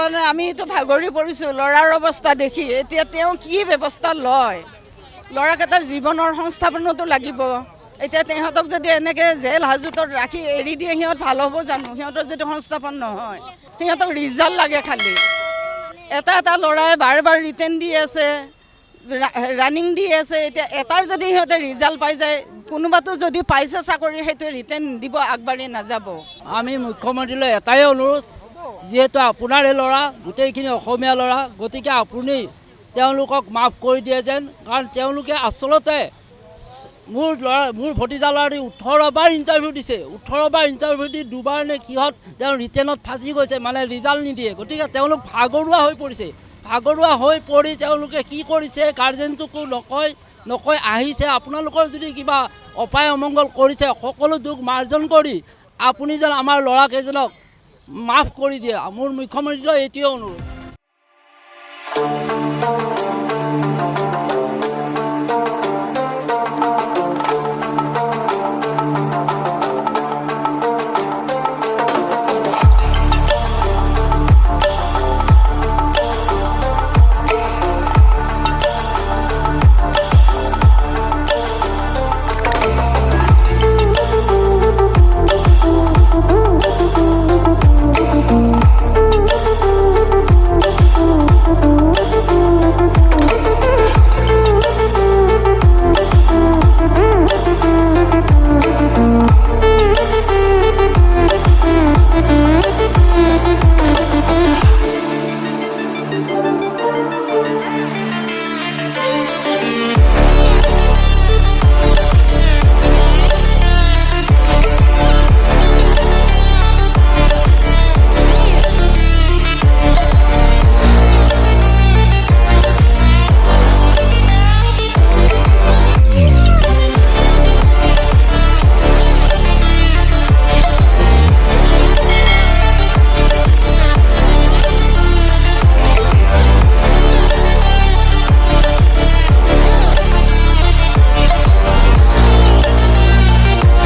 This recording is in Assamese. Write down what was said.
আমিতো ভাগৰি পৰিছোঁ ল'ৰাৰ অৱস্থা দেখি। এতিয়া তেওঁ কি ব্যৱস্থা লয়, ল'ৰাকেইটাৰ জীৱনৰ সংস্থাপনতো লাগিব। এতিয়া সিহঁতক যদি এনেকৈ জেল হাজতত ৰাখি এৰি দিয়ে সিহঁত ভাল হ'ব জানো? সিহঁতৰ যদি সংস্থাপন নহয়, সিহঁতক ৰিজাল্ট লাগে খালি। এটা ল'ৰাই বাৰ বাৰ ৰিটাৰ্ণ দি আছে, ৰানিং দি আছে। এতিয়া এটাৰ যদি সিহঁতে ৰিজাল্ট পাই যায়, কোনোবাটো যদি পাইছে চাকৰি সেইটোৱে ৰিটাৰ্ণ দিব, আগবাঢ়ি নাযাব। আমি মুখ্যমন্ত্ৰীলৈ এটাই অনুৰোধ, যিহেতু আপোনাৰে ল'ৰা, গোটেইখিনি অসমীয়া ল'ৰা, গতিকে আপুনি তেওঁলোকক মাফ কৰি দিয়ে যেন। কাৰণ তেওঁলোকে আচলতে মোৰ ভতিজা ল'ৰাটি 18 বাৰ ইণ্টাৰভিউ দিছে, 18 বাৰ ইণ্টাৰভিউ দি 2 বাৰ নে কিহত তেওঁ ৰিটেনত ফাঁচি গৈছে, মানে ৰিজাল্ট নিদিয়ে। গতিকে তেওঁলোক ভাগৰুৱা হৈ পৰিছে। ভাগৰুৱা হৈ পৰি তেওঁলোকে কি কৰিছে, গাৰ্জেনটোকো নকৈ আহিছে। আপোনালোকৰ যদি কিবা অপায় অমংগল কৰিছে, সকলো দুখ মাৰ্জন কৰি আপুনি যেন আমাৰ ল'ৰাকেইজনক মাফ কৰি দিয়ে। মোৰ মুখ্যমন্ত্ৰীলৈ এইটোৱে অনুৰোধ।